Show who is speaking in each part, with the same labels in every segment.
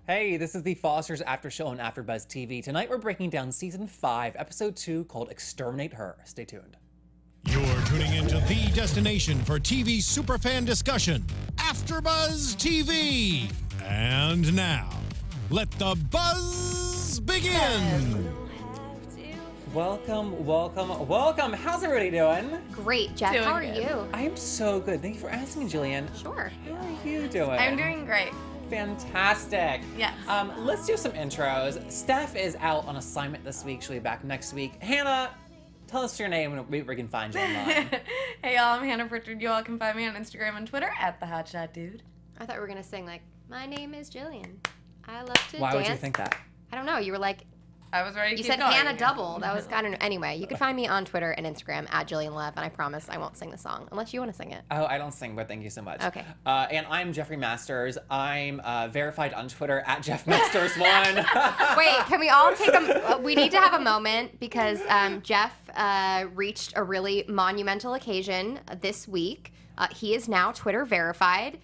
Speaker 1: Hey, this is the Foster's After Show on AfterBuzz TV. Tonight we're breaking down Season 5, Episode 2, called Exterminate Her. Stay tuned.
Speaker 2: You're tuning into the destination for TV superfan discussion, AfterBuzz TV. And now, let the buzz begin.
Speaker 1: Welcome, welcome, welcome. How's everybody doing?
Speaker 3: Great, Jeff. How are you?
Speaker 1: I am so good. Thank you for asking, Jillian.
Speaker 3: Sure.
Speaker 1: How are you doing?
Speaker 4: I'm doing great.
Speaker 1: Fantastic.
Speaker 4: Yes.
Speaker 1: Let's do some intros. Steph is out on assignment this week. She'll be back next week. Hannah, tell us your name and we can find you online.
Speaker 4: Hey y'all, I'm Hannah Prichard. You all can find me on Instagram and Twitter at @thehotshotdude.
Speaker 3: I thought we were going to sing, like, my name is Jillian. I love to dance.
Speaker 1: Why would you think that?
Speaker 3: I don't know. You were like,
Speaker 4: I was ready to
Speaker 3: you
Speaker 4: keep
Speaker 3: said
Speaker 4: going.
Speaker 3: Hannah Double. That was kind of, anyway, you can find me on Twitter and Instagram at Jillian Leff, and I promise I won't sing the song unless you want to sing it.
Speaker 1: Oh, I don't sing, but thank you so much.
Speaker 3: Okay.
Speaker 1: And I'm Jeffrey Masters. I'm verified on Twitter at JeffMasters1.
Speaker 3: Wait, can we all take we need to have a moment because Jeff reached a really monumental occasion this week. He is now Twitter verified.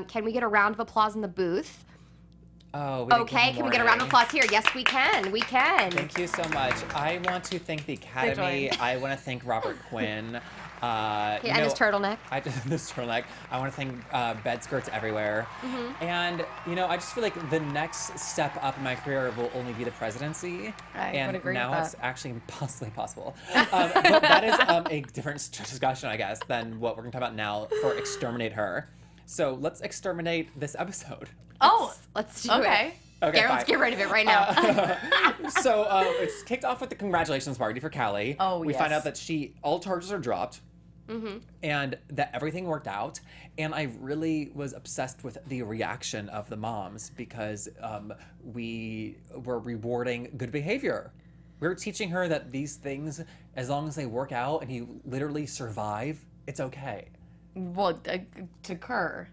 Speaker 3: Can we get a round of applause in the booth?
Speaker 1: Oh,
Speaker 3: Okay, can we get a round of applause here? Yes, we can. We can.
Speaker 1: Thank you so much. I want to thank the Academy. I want to thank Robert Quinn.
Speaker 3: And his turtleneck.
Speaker 1: This turtleneck. I want to thank Bed Skirts Everywhere.
Speaker 3: Mm-hmm.
Speaker 1: And, I just feel like the next step up in my career will only be the presidency.
Speaker 4: I would agree
Speaker 1: now
Speaker 4: with
Speaker 1: it's
Speaker 4: that.
Speaker 1: actually possibly possible. But that is a different discussion, I guess, than what we're going to talk about now for Exterminate Her. So let's exterminate this episode.
Speaker 3: Let's do it.
Speaker 4: Okay.
Speaker 1: Okay,
Speaker 3: Let's get rid of it right now.
Speaker 1: So it's kicked off with the congratulations party for Callie.
Speaker 4: Oh,
Speaker 1: We find
Speaker 4: yes.
Speaker 1: out that all charges are dropped. And that everything worked out. And I really was obsessed with the reaction of the moms because we were rewarding good behavior. We were teaching her that these things, as long as they work out and you literally survive, it's okay.
Speaker 4: Well, to Kerr,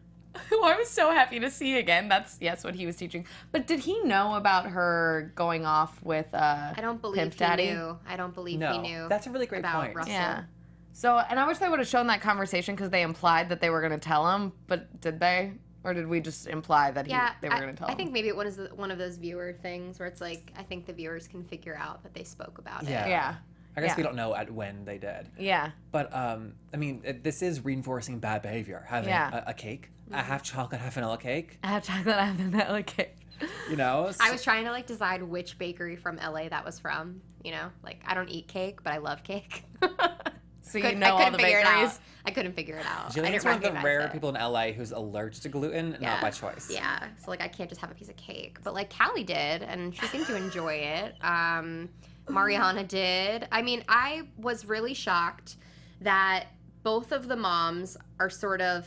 Speaker 4: who I was so happy to see again. That's, yes, what he was teaching. But did he know about her going off with
Speaker 3: I don't believe
Speaker 4: Pimp
Speaker 3: he
Speaker 4: Daddy?
Speaker 3: knew. I don't believe
Speaker 1: No,
Speaker 3: he knew.
Speaker 1: that's a really great
Speaker 3: about
Speaker 1: point.
Speaker 3: Russell.
Speaker 4: Yeah. So, and I wish they would have shown that conversation because they implied that they were going to tell him, but did they? Or did we just imply that they were going to tell him?
Speaker 3: I think maybe it was one of those viewer things where it's like, I think the viewers can figure out that they spoke about it.
Speaker 4: Yeah.
Speaker 1: I guess
Speaker 4: Yeah.
Speaker 1: we don't know when they did.
Speaker 4: Yeah.
Speaker 1: But, this is reinforcing bad behavior. Having a cake, a half chocolate, half vanilla cake,
Speaker 4: I have chocolate, I have vanilla cake.
Speaker 3: I was trying to decide which bakery from LA that was from. I don't eat cake, but I love cake.
Speaker 4: So you know all the bakeries?
Speaker 3: I couldn't figure it out. I
Speaker 1: Jillian's
Speaker 3: didn't
Speaker 1: one of the
Speaker 3: recognize
Speaker 1: rare
Speaker 3: it.
Speaker 1: people in LA who's allergic to gluten, not by choice.
Speaker 3: Yeah, so I can't just have a piece of cake. But Callie did, and she seemed to enjoy it. Mariana did. I was really shocked that both of the moms are sort of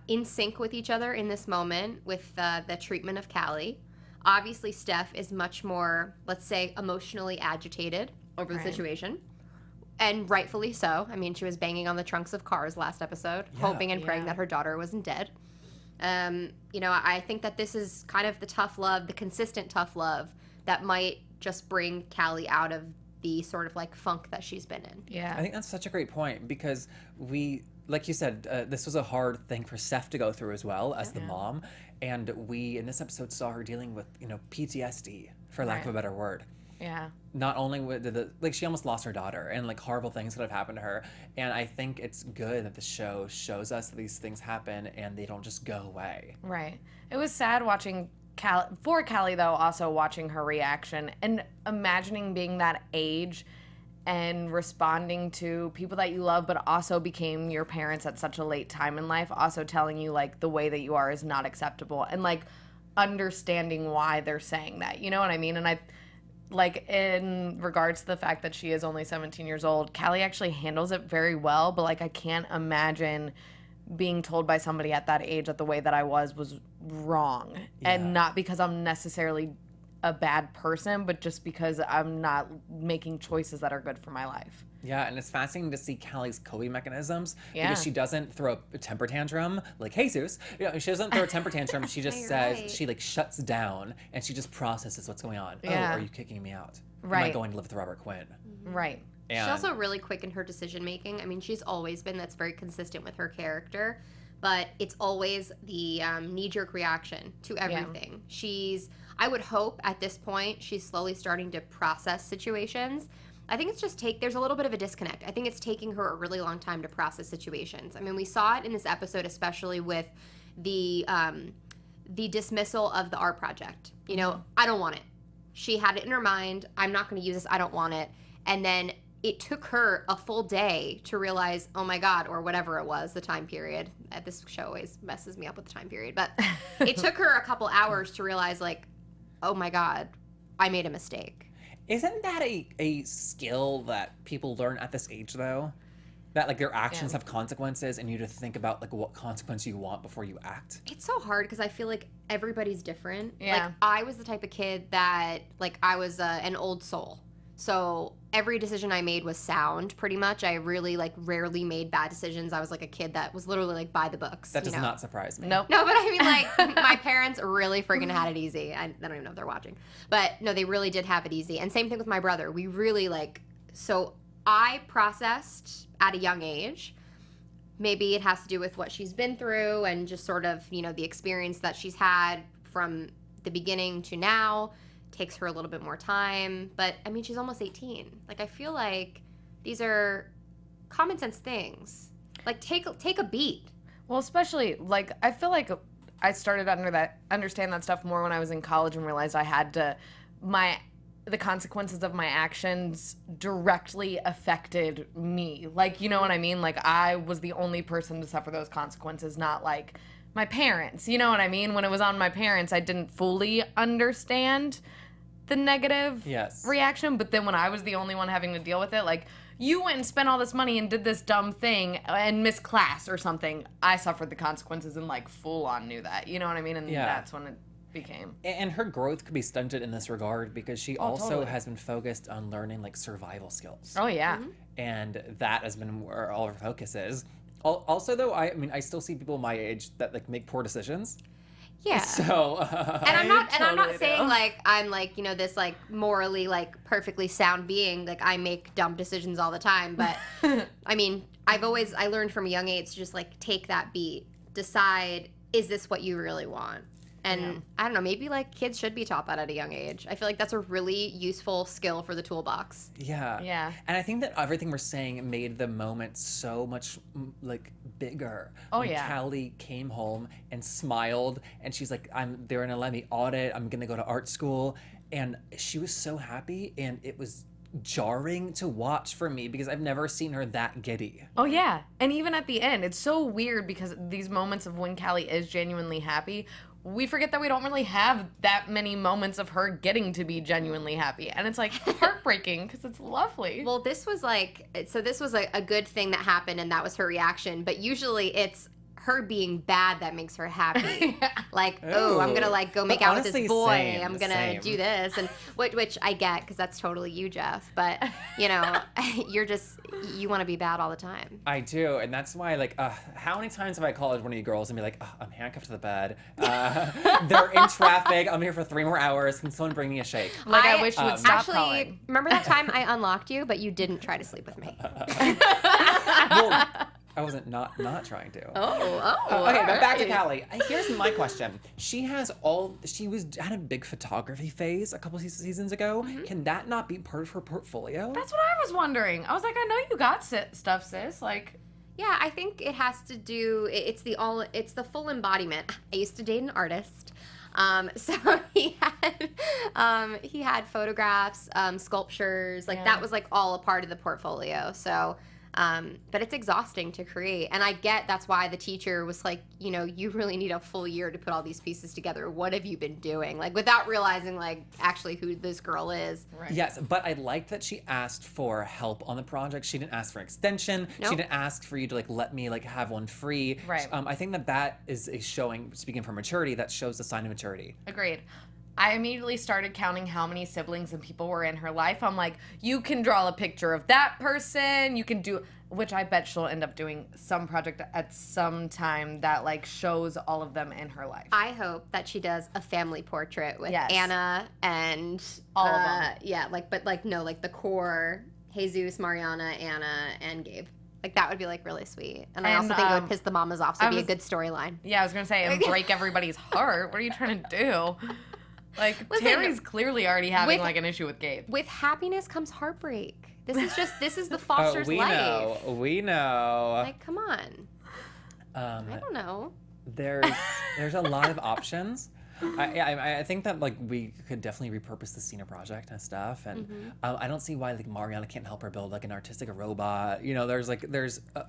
Speaker 3: in sync with each other in this moment with the treatment of Callie. Obviously, Steph is much more, let's say, emotionally agitated over the situation. And rightfully so. She was banging on the trunks of cars last episode, hoping and praying that her daughter wasn't dead. I think that this is kind of the tough love, the consistent tough love that might just bring Callie out of the sort of funk that she's been in.
Speaker 4: Yeah.
Speaker 1: I think that's such a great point because like you said, this was a hard thing for Steph to go through as well as the mom. And we, in this episode, saw her dealing with, PTSD, for lack of a better word.
Speaker 4: Yeah.
Speaker 1: Not only she almost lost her daughter and horrible things could have happened to her. And I think it's good that the show shows us that these things happen and they don't just go away.
Speaker 4: Right. It was sad watching Callie though, also watching her reaction and imagining being that age and responding to people that you love but also became your parents at such a late time in life, also telling you the way that you are is not acceptable and understanding why they're saying that. You know what I mean? And in regards to the fact that she is only 17 years old, Callie actually handles it very well, but I can't imagine being told by somebody at that age that the way that I was wrong. And not because I'm necessarily a bad person, but just because I'm not making choices that are good for my life.
Speaker 1: Yeah, and it's fascinating to see Callie's coping mechanisms
Speaker 4: Yeah.
Speaker 1: because she doesn't throw a temper tantrum like Jesus. She doesn't throw a temper tantrum. She just
Speaker 3: You're
Speaker 1: says,
Speaker 3: right.
Speaker 1: she shuts down and she just processes what's going on.
Speaker 4: Yeah.
Speaker 1: Oh, are you kicking me out? Am I
Speaker 4: Right.
Speaker 1: going to live with Robert Quinn?
Speaker 4: Right.
Speaker 1: And
Speaker 3: She's also really quick in her decision making. She's always been, that's very consistent with her character. but it's always the knee-jerk reaction to everything. I would hope at this point she's slowly starting to process situations. I think it's just there's a little bit of a disconnect. I think it's taking her a really long time to process situations. I mean, we saw it in this episode, especially with the dismissal of the art project. You know, I don't want it. She had it in her mind. I'm not going to use this. I don't want it. And then it took her a full day to realize, oh my God, or whatever it was, the time period. This show always messes me up with the time period. But it took her a couple hours to realize, like, oh my God, I made a mistake.
Speaker 1: Isn't that a skill that people learn at this age, though? That, like, their actions have consequences, and you just think about, like, what consequence you want before you act?
Speaker 3: It's so hard because I feel like everybody's different.
Speaker 4: Yeah.
Speaker 3: Like, I was the type of kid that, like, I was an old soul. So every decision I made was sound, pretty much. I really, like, rarely made bad decisions. I was, like, a kid that was literally, like, by the books.
Speaker 1: That does not surprise me.
Speaker 4: Nope.
Speaker 3: No, but I mean, like, my parents really freaking had it easy. I don't even know if they're watching. But, no, they really did have it easy. And same thing with my brother. We really, like, so I processed at a young age. Maybe it has to do with what she's been through and just sort of, you know, the experience that she's had from the beginning to now. Takes her a little bit more time. But, I mean, she's almost 18. Like, I feel like these are common sense things. Like, take a beat.
Speaker 4: Well, especially, like, I feel like I started understand that stuff more when I was in college and realized I had to, the consequences of my actions directly affected me. Like, you know what I mean? Like, I was the only person to suffer those consequences, not, like, my parents. You know what I mean? When it was on my parents, I didn't fully understand the negative reaction, but then when I was the only one having to deal with it, like, you went and spent all this money and did this dumb thing and missed class or something, I suffered the consequences and, like, full on knew that. You know what I mean? And that's when it became. And
Speaker 1: her growth could be stunted in this regard because she also has been focused on learning, like, survival skills.
Speaker 4: Oh, yeah.
Speaker 3: Mm-hmm.
Speaker 1: And that has been where all her focus is. Also, though, I mean, I still see people my age that, like, make poor decisions.
Speaker 3: Yeah.
Speaker 1: So,
Speaker 3: and I'm not saying like I'm like, you know, this like morally like perfectly sound being, like I make dumb decisions all the time, but I mean, I learned from a young age to just like take that beat, decide, is this what you really want? And I don't know, maybe like kids should be taught that at a young age. I feel like that's a really useful skill for the toolbox.
Speaker 1: Yeah.
Speaker 4: Yeah.
Speaker 1: And I think that everything we're saying made the moment so much like bigger.
Speaker 4: Oh,
Speaker 1: when
Speaker 4: yeah.
Speaker 1: Callie came home and smiled and she's like, they're gonna let me audit, I'm gonna go to art school. And she was so happy, and it was jarring to watch for me because I've never seen her that giddy.
Speaker 4: Oh yeah. And even at the end, it's so weird because these moments of when Callie is genuinely happy, we forget that we don't really have that many moments of her getting to be genuinely happy. And it's like heartbreaking because it's lovely.
Speaker 3: Well, this was like, so this was a good thing that happened and that was her reaction. But usually it's her being bad that makes her happy. Like, oh, I'm gonna like go make out with this boy. I'm gonna do this, and which I get because that's totally you, Jeff. But you know, you want to be bad all the time.
Speaker 1: I do, and that's why like how many times have I called one of you girls and be like, I'm handcuffed to the bed. They're in traffic. I'm here for 3 more hours. Can someone bring me a shake?
Speaker 4: Like I wish you would stop
Speaker 3: actually,
Speaker 4: calling.
Speaker 3: Remember that time I unlocked you, but you didn't try to sleep with me.
Speaker 1: Well, I wasn't not trying to. Okay, but back to Callie. Here's my question. She had a big photography phase a couple seasons ago. Mm-hmm. Can that not be part of her portfolio?
Speaker 4: That's what I was wondering. I was like, I know you got stuff, sis. Like,
Speaker 3: yeah, I think it has to do. It's the full embodiment. I used to date an artist. So he had photographs, sculptures, like that was like all a part of the portfolio. So. But it's exhausting to create. And I get that's why the teacher was like, you know, you really need a full year to put all these pieces together. What have you been doing? Like, without realizing, like, actually who this girl is.
Speaker 1: Right. Yes, but I like that she asked for help on the project. She didn't ask for an extension. Nope. She didn't ask for you to, like, let me, like, have one free.
Speaker 4: Right.
Speaker 1: I think that is a showing, speaking for maturity, that shows the sign of maturity.
Speaker 4: Agreed. I immediately started counting how many siblings and people were in her life. I'm like, you can draw a picture of that person. You can do, which I bet she'll end up doing some project at some time that like shows all of them in her life.
Speaker 3: I hope that she does a family portrait with Anna and
Speaker 4: all of them.
Speaker 3: Yeah, like, but like, no, like the core, Jesus, Mariana, Anna, and Gabe. Like, that would be, like, really sweet. And I also think it would piss the mamas off, so it'd be a good storyline.
Speaker 4: Yeah, I was going to say, and break everybody's heart. What are you trying to do? Like, listen, Teri's clearly already having, like, an issue with Gabe.
Speaker 3: With happiness comes heartbreak. This is the Foster's life.
Speaker 1: We know.
Speaker 3: Like, come on. I don't know.
Speaker 1: There's a lot of options. I think that like we could definitely repurpose the Cena project and stuff, and I don't see why like Mariana can't help her build like an artistic robot. You know, there's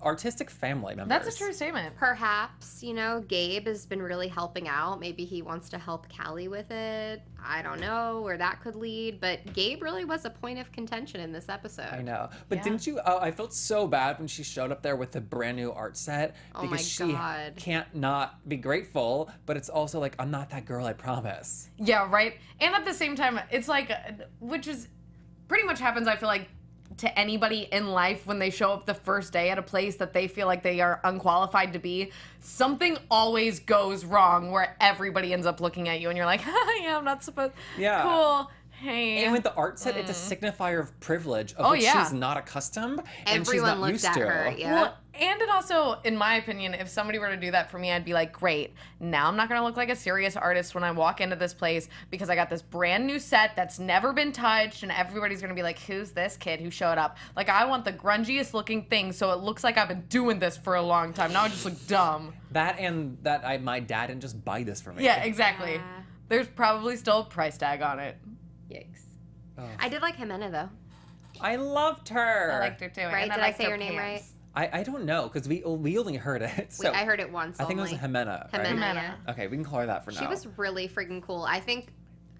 Speaker 1: artistic family members.
Speaker 4: That's a true statement.
Speaker 3: Perhaps, you know, Gabe has been really helping out. Maybe he wants to help Callie with it. I don't know where that could lead, but Gabe really was a point of contention in this episode.
Speaker 1: I know, but didn't you? I felt so bad when she showed up there with the brand new art set because she can't not be grateful, but it's also like I'm not that girl. I promise.
Speaker 4: Yeah, right. And at the same time, it's like, which is pretty much happens, I feel like, to anybody in life when they show up the first day at a place that they feel like they are unqualified to be. Something always goes wrong where everybody ends up looking at you and you're like, yeah, I'm not supposed. Yeah. Cool. Hey.
Speaker 1: And with the art set, it's a signifier of privilege of which she's not accustomed and she's not used to.
Speaker 3: Her,
Speaker 4: Well, and it also, in my opinion, if somebody were to do that for me, I'd be like, great, now I'm not going to look like a serious artist when I walk into this place because I got this brand new set that's never been touched and everybody's going to be like, who's this kid who showed up? Like, I want the grungiest looking thing so it looks like I've been doing this for a long time. Now I just look dumb.
Speaker 1: That and that my dad didn't just buy this for me.
Speaker 4: Yeah, exactly. There's probably still a price tag on it.
Speaker 3: Yikes. Oh. I did like Jimena, though.
Speaker 1: I loved her.
Speaker 4: I liked her, too.
Speaker 3: Right? Did I say her name right?
Speaker 1: I don't know, because we only heard it. So
Speaker 3: I heard it once.
Speaker 1: I think it was Jimena. Right?
Speaker 3: Jimena.
Speaker 1: Okay, we can call her that for now.
Speaker 3: She was really freaking cool. I think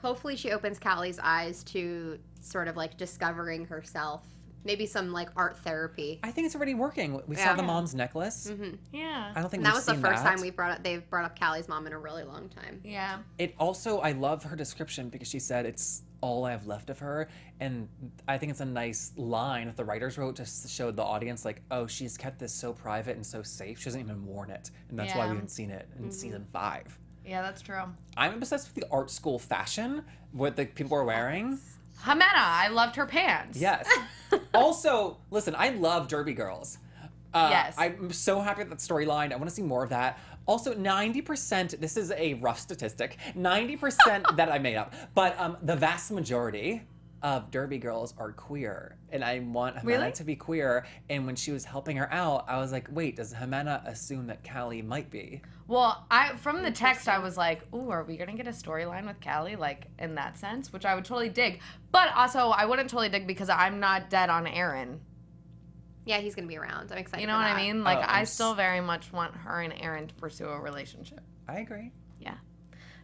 Speaker 3: hopefully she opens Callie's eyes to sort of like discovering herself. Maybe some like art therapy.
Speaker 1: I think it's already working. We saw the mom's necklace.
Speaker 4: Yeah.
Speaker 1: I don't think
Speaker 3: that was the first time they've brought up Callie's mom in a really long time.
Speaker 4: Yeah.
Speaker 1: It also, I love her description because she said it's all I have left of her, and I think it's a nice line that the writers wrote to show the audience like, oh, she's kept this so private and so safe. She hasn't even worn it, and that's why we haven't seen it in season 5.
Speaker 4: Yeah, that's true.
Speaker 1: I'm obsessed with the art school fashion, what the people are wearing.
Speaker 4: Jimena, I loved her pants.
Speaker 1: Yes. Also, listen, I love Derby Girls.
Speaker 4: Yes.
Speaker 1: I'm so happy with that storyline. I want to see more of that. Also, 90%, this is a rough statistic, 90% that I made up, but the vast majority of Derby Girls are queer. And I want Jimena to be queer. And when she was helping her out, I was like, wait, does Jimena assume that Callie might be?
Speaker 4: Well, from the text, I was like, ooh, are we going to get a storyline with Callie, like, in that sense? Which I would totally dig. But also, I wouldn't totally dig because I'm not dead on Aaron.
Speaker 3: Yeah, he's going to be around. I'm excited.
Speaker 4: You know what I mean? Like, I still very much want her and Aaron to pursue a relationship.
Speaker 1: I agree.
Speaker 4: Yeah.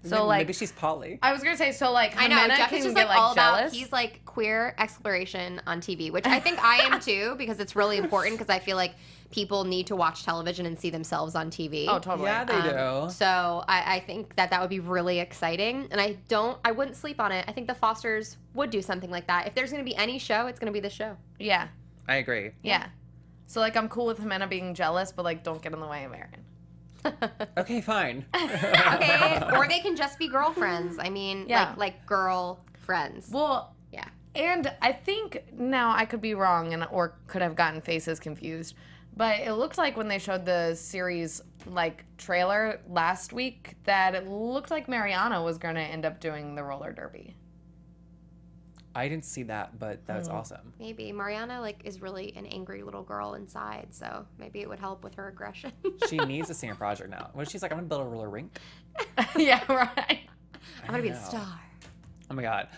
Speaker 4: So,
Speaker 1: maybe she's poly.
Speaker 4: I was going to say, so, like,
Speaker 3: I know,
Speaker 4: Jimena
Speaker 3: Jeff
Speaker 4: can
Speaker 3: is just,
Speaker 4: get,
Speaker 3: like, all
Speaker 4: jealous.
Speaker 3: about, he's, like, queer exploration on TV, which I think I am, too, because it's really important, because I feel like people need to watch television and see themselves on TV.
Speaker 4: Oh, totally.
Speaker 1: Yeah, they do.
Speaker 3: So, I think that would be really exciting, and I wouldn't sleep on it. I think the Fosters would do something like that. If there's going to be any show, it's going to be this show.
Speaker 4: Yeah.
Speaker 1: I agree.
Speaker 4: Yeah. So, like, I'm cool with Jimena being jealous, but, like, don't get in the way of Aaron.
Speaker 1: Okay, fine.
Speaker 3: Okay, or they can just be girlfriends. I mean, like girl friends.
Speaker 4: Well,
Speaker 3: yeah.
Speaker 4: And I think, now I could be wrong or could have gotten faces confused, but it looked like when they showed the series, like, trailer last week, that it looked like Mariana was going to end up doing the roller derby.
Speaker 1: I didn't see that, but that's awesome.
Speaker 3: Maybe. Mariana, like, is really an angry little girl inside, so maybe it would help with her aggression.
Speaker 1: She needs a senior project now. When she's like, I'm going to build a roller rink.
Speaker 4: Yeah, right.
Speaker 3: I'm going to be the star.
Speaker 1: Oh my God.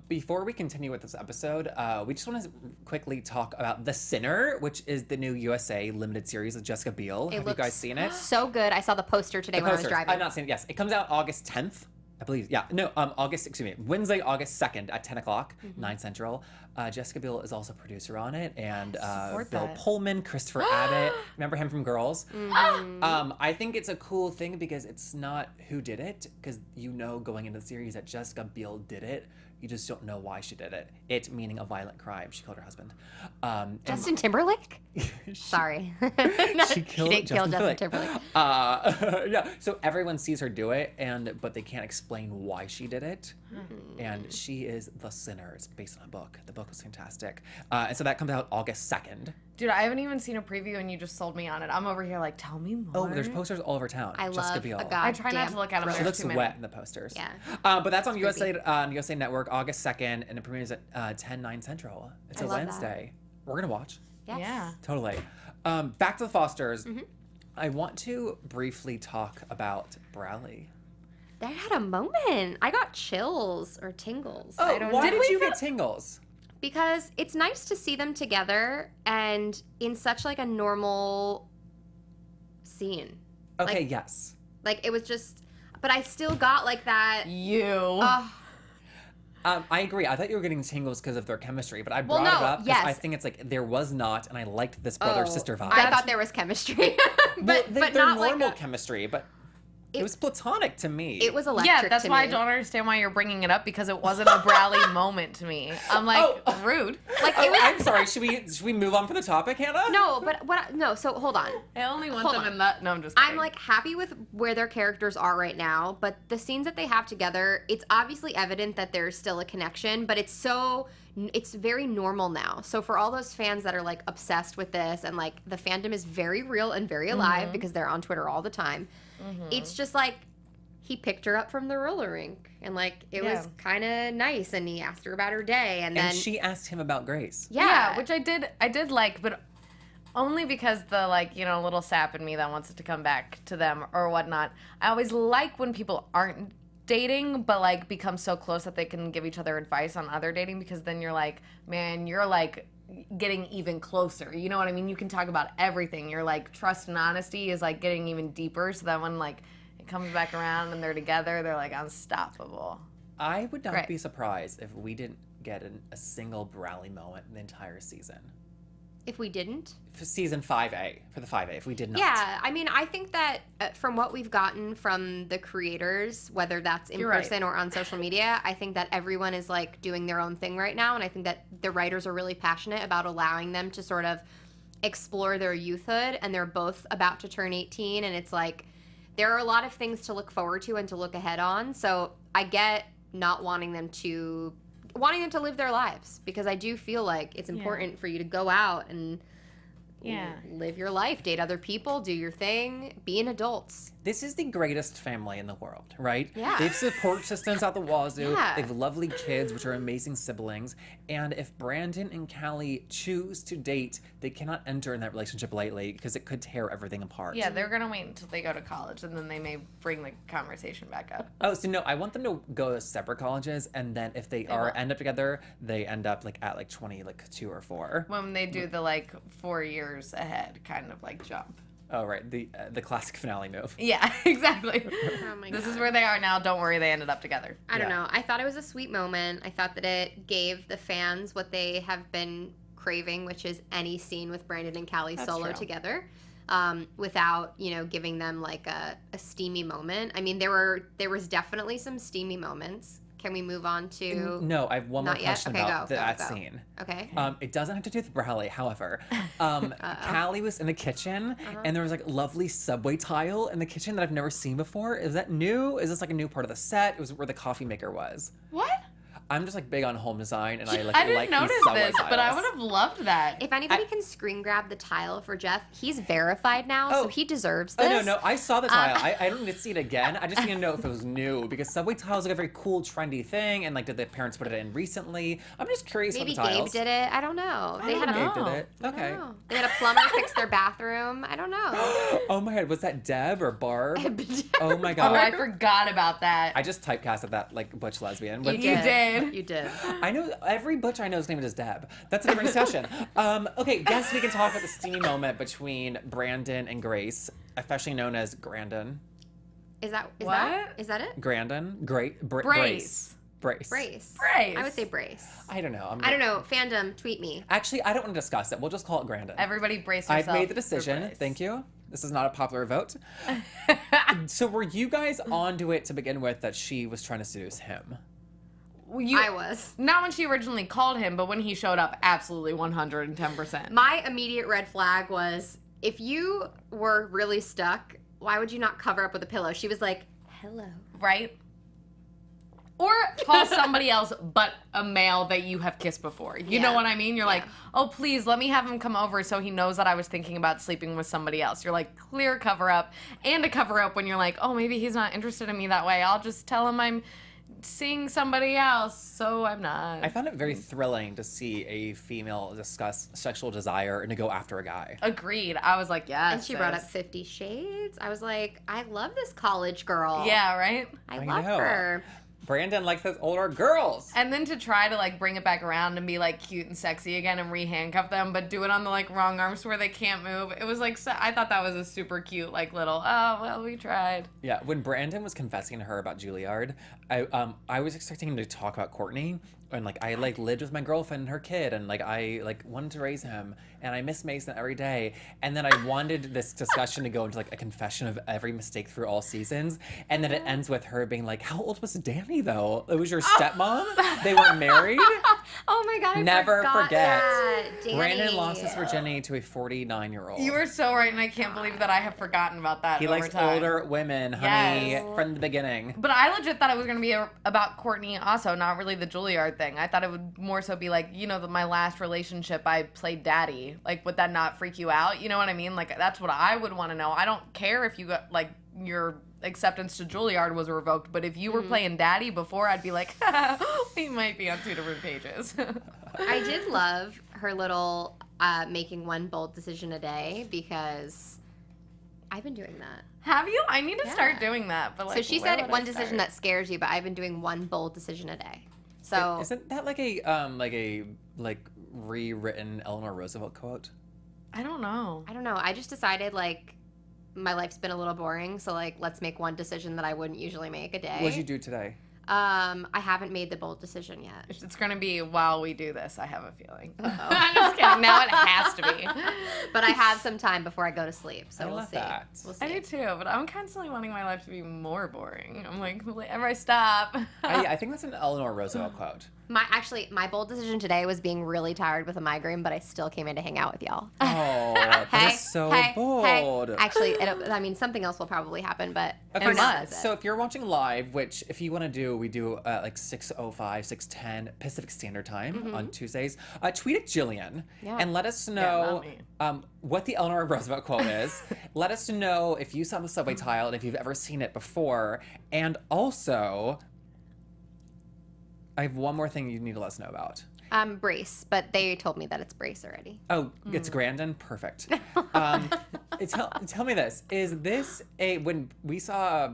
Speaker 1: Before we continue with this episode, we just want to quickly talk about The Sinner, which is the new USA limited series with Jessica Biel. Have you guys seen it?
Speaker 3: So good. I saw the poster today when I was driving.
Speaker 1: I've not seen it. Yes. It comes out August 10th. I believe, yeah. No, Wednesday, August 2nd at 10 o'clock, 9 Central. Jessica Biel is also producer on it, and Bill Pullman, Christopher Abbott. Remember him from Girls? I think it's a cool thing because it's not who did it, because you know going into the series that Jessica Biel did it. You just don't know why she did it. It meaning a violent crime. She killed her husband.
Speaker 3: Justin Timberlake? Sorry.
Speaker 1: She didn't kill Justin Timberlake. Yeah, so everyone sees her do it, but they can't explain why she did it. And she is the sinner. It's based on a book. The book was fantastic. And so that comes out August 2nd.
Speaker 4: Dude, I haven't even seen a preview and you just sold me on it. I'm over here like, tell me more.
Speaker 1: Oh, there's posters all over town.
Speaker 3: I love a god.
Speaker 4: I try not to look at them.
Speaker 1: She looks wet in the posters.
Speaker 3: Yeah.
Speaker 1: But that's on USA Network, August 2nd, and it premieres at 10/9 Central. It's a Wednesday. We're going to watch.
Speaker 3: Yes.
Speaker 4: Yeah.
Speaker 1: Totally. Back to the Fosters. I want to briefly talk about Bradley.
Speaker 3: They had a moment. I got chills or tingles.
Speaker 1: Oh,
Speaker 3: I don't
Speaker 1: why
Speaker 3: know.
Speaker 1: did you get tingles?
Speaker 3: Because it's nice to see them together and in such like a normal scene.
Speaker 1: Okay,
Speaker 3: Like-
Speaker 1: yes.
Speaker 3: Like it was just, but I still got like that.
Speaker 1: I agree. I thought you were getting tingles because of their chemistry, but I brought
Speaker 3: no,
Speaker 1: it up because I
Speaker 3: yes.
Speaker 1: think it's like there was not, and I liked this brother-sister vibe.
Speaker 3: I thought there was chemistry, but
Speaker 1: they're
Speaker 3: not
Speaker 1: normal
Speaker 3: like
Speaker 1: chemistry, but it was platonic to me.
Speaker 3: it was electric.
Speaker 4: Yeah, that's
Speaker 3: to
Speaker 4: why
Speaker 3: me.
Speaker 4: I don't understand why you're bringing it up because it wasn't a Bradley moment to me. I'm like, rude.
Speaker 3: Like
Speaker 1: Oh,
Speaker 3: it was.
Speaker 1: I'm sorry. Should we move on from the topic, Hannah?
Speaker 3: No, but no. So hold on.
Speaker 4: I only want
Speaker 3: Hold
Speaker 4: them
Speaker 3: on.
Speaker 4: in that. No, I'm just kidding.
Speaker 3: I'm like happy with where their characters are right now, but the scenes that they have together, it's obviously evident that there's still a connection, but it's very normal now. So for all those fans that are like obsessed with this and like the fandom is very real and very alive because they're on Twitter all the time, it's just like he picked her up from the roller rink and like it was kind of nice and he asked her about her day and then
Speaker 1: she asked him about Grace.
Speaker 4: Yeah, which I did like, but only because the like, you know, little sap in me that wants it to come back to them or whatnot. I always like when people aren't dating but like become so close that they can give each other advice on other dating because then you're like, man, you're like getting even closer. You know what I mean? You can talk about everything. Your like trust and honesty is like getting even deeper so that when like it comes back around and they're together, they're like unstoppable.
Speaker 1: I would not
Speaker 4: Great.
Speaker 1: be surprised if we didn't get a single Bradley moment in the entire season.
Speaker 3: if we didn't.
Speaker 1: For season 5A, for the 5A, if we did not.
Speaker 3: Yeah, I mean, I think that from what we've gotten from the creators, whether that's in person or on social media, I think that everyone is like doing their own thing right now, and I think that the writers are really passionate about allowing them to sort of explore their youthhood, and they're both about to turn 18, and it's like there are a lot of things to look forward to and to look ahead on. So I get not wanting them to live their lives, because I do feel like it's important for you to go out and live your life, date other people, do your thing, be an adult.
Speaker 1: This is the greatest family in the world, right?
Speaker 3: Yeah.
Speaker 1: They have support systems out the wazoo.
Speaker 3: Yeah.
Speaker 1: They have lovely kids, which are amazing siblings. And if Brandon and Callie choose to date, they cannot enter in that relationship lightly because it could tear everything apart.
Speaker 4: Yeah, they're going to wait until they go to college, and then they may bring the conversation back up.
Speaker 1: Oh, so no, I want them to go to separate colleges, and then if they end up together, they end up like at like 22 or 4.
Speaker 4: When they do the like 4 years ahead kind of like jump.
Speaker 1: Oh, right. The classic finale move.
Speaker 4: Yeah, exactly.
Speaker 3: Oh my
Speaker 4: This
Speaker 3: God.
Speaker 4: is where they are now. Don't worry, they ended up together.
Speaker 3: I don't know. I thought it was a sweet moment. I thought that it gave the fans what they have been craving, which is any scene with Brandon and Callie solo
Speaker 4: true.
Speaker 3: together, without, giving them like a steamy moment. I mean, there was definitely some steamy moments. Can we move on to?
Speaker 1: No, I have one more
Speaker 3: Not yet?
Speaker 1: question
Speaker 3: Okay,
Speaker 1: about
Speaker 3: go,
Speaker 1: that
Speaker 3: go.
Speaker 1: scene.
Speaker 3: Okay.
Speaker 1: It doesn't have to do with Bradley, however. Callie was in the kitchen, and there was like lovely subway tile in the kitchen that I've never seen before. Is that new? Is this like a new part of the set? It was where the coffee maker was.
Speaker 4: What?
Speaker 1: I'm just like big on home design, and I
Speaker 4: I didn't
Speaker 1: like
Speaker 4: notice
Speaker 1: these subway
Speaker 4: this,
Speaker 1: tiles.
Speaker 4: but I would have loved that.
Speaker 3: If anybody can screen grab the tile for Jeff, he's verified now, so he deserves this.
Speaker 1: Oh, no, I saw the tile. I don't need to see it again. I just need to know if it was new, because subway tile is like a very cool, trendy thing, and like, did the parents put it in recently? I'm just curious
Speaker 3: Maybe
Speaker 1: about the tiles.
Speaker 3: Gabe did it. I don't know. They had
Speaker 1: Gabe
Speaker 3: a
Speaker 1: did it.
Speaker 3: I
Speaker 1: Okay.
Speaker 3: don't know. They had a plumber fix their bathroom. I don't know.
Speaker 1: Oh my God, was that Deb or Barb? Oh my
Speaker 4: Oh,
Speaker 1: God.
Speaker 4: I forgot about that.
Speaker 1: I just typecasted that like butch lesbian.
Speaker 3: You
Speaker 1: With-
Speaker 4: did.
Speaker 3: You did.
Speaker 1: I know every butch I know is named as Deb. That's a different discussion. Okay, yes, we can talk about the steamy moment between Brandon and Grace, affectionately known as Grandin.
Speaker 3: Is that it?
Speaker 1: Grandin?
Speaker 4: Brace.
Speaker 1: Brace.
Speaker 3: Brace.
Speaker 4: Brace.
Speaker 3: I would say brace.
Speaker 1: I don't know.
Speaker 3: I don't know. Fandom, tweet me.
Speaker 1: Actually, I don't want to discuss it. We'll just call it Grandin.
Speaker 4: Everybody brace
Speaker 1: I've
Speaker 4: yourself.
Speaker 1: made the
Speaker 4: for
Speaker 1: decision.
Speaker 4: Brace.
Speaker 1: Thank you. This is not a popular vote. So were you guys onto it to begin with that she was trying to seduce him?
Speaker 3: I was.
Speaker 4: Not when she originally called him, but when he showed up, absolutely 110%.
Speaker 3: My immediate red flag was, if you were really stuck, why would you not cover up with a pillow? She was like, hello.
Speaker 4: Right? Or call somebody else but a male that you have kissed before. You know what I mean? You're like, oh, please, let me have him come over so he knows that I was thinking about sleeping with somebody else. You're like, clear cover up. And a cover up when you're like, oh, maybe he's not interested in me that way. I'll just tell him I'm seeing somebody else, so I'm not.
Speaker 1: I found it very thrilling to see a female discuss sexual desire and to go after a guy.
Speaker 4: Agreed. I was like, yes.
Speaker 3: And she brought up 50 Shades. I was like, I love this college girl.
Speaker 4: Yeah, right?
Speaker 3: I love her.
Speaker 1: Brandon likes those older girls.
Speaker 4: And then to try to, like, bring it back around and be, like, cute and sexy again and re-handcuff them, but do it on the, like, wrong arms where they can't move. It was, like, so, I thought that was a super cute, like, little, oh, well, we tried.
Speaker 1: Yeah, when Brandon was confessing to her about Juilliard, I was expecting him to talk about Courtney. And, like, I, like, lived with my girlfriend and her kid, and, like, I, like, wanted to raise him, and I miss Mason every day. And then I wanted this discussion to go into, like, a confession of every mistake through all seasons. And then it ends with her being like, how old was Danny, though? It was your stepmom? They weren't married?
Speaker 3: Oh, my God, I
Speaker 1: Never forget.
Speaker 3: that. Danny.
Speaker 1: Brandon lost his virginity to a 49-year-old.
Speaker 4: You were so right, and I can't believe that I have forgotten about that
Speaker 1: He
Speaker 4: over
Speaker 1: likes
Speaker 4: time.
Speaker 1: older women, honey,
Speaker 4: Yes.
Speaker 1: from the beginning.
Speaker 4: But I legit thought it was going to be about Courtney also, not really the Juilliard thing. I thought it would more so be like, you know, my last relationship, I played daddy. Like, would that not freak you out? You know what I mean? Like, that's what I would want to know. I don't care if you got, like, your acceptance to Juilliard was revoked, but if you were playing daddy before, I'd be like, we might be on 2 different pages.
Speaker 3: I did love her little making one bold decision a day, because I've been doing that.
Speaker 4: Have you? I need to start doing that. But like,
Speaker 3: so she
Speaker 4: where
Speaker 3: said
Speaker 4: would
Speaker 3: one
Speaker 4: I
Speaker 3: decision
Speaker 4: start?
Speaker 3: that scares you, but I've been doing one bold decision a day. So
Speaker 1: Isn't that like a rewritten Eleanor Roosevelt quote?
Speaker 4: I don't know.
Speaker 3: I don't know. I just decided, like, my life's been a little boring, so, like, let's make one decision that I wouldn't usually make a day.
Speaker 1: What did you do today?
Speaker 3: I haven't made the bold decision yet.
Speaker 4: It's going to be while we do this, I have a feeling. I'm just kidding. Now it has to be.
Speaker 3: But I have some time before I go to sleep, so
Speaker 1: I
Speaker 3: we'll
Speaker 1: love
Speaker 3: see.
Speaker 1: that.
Speaker 3: We'll see.
Speaker 4: I do too, but I'm constantly wanting my life to be more boring. I'm like, whenever I stop.
Speaker 1: I think that's an Eleanor Roosevelt quote.
Speaker 3: My bold decision today was being really tired with a migraine, but I still came in to hang out with y'all.
Speaker 1: Oh, that is so bold.
Speaker 3: Actually, I mean, something else will probably happen, but
Speaker 1: Okay,
Speaker 3: for now, that's it.
Speaker 1: so if you're watching live, which if you want to do, we do like 6:05, 6:10 Pacific Standard Time on Tuesdays. Tweet at Jillian and let us know what the Eleanor Roosevelt quote is. Let us know if you saw the subway tile and if you've ever seen it before. And also, I have one more thing you need to let us know about.
Speaker 3: Brace, but they told me that it's Brace already.
Speaker 1: Oh, it's Grandin? Perfect. Tell me this. Is this when we saw,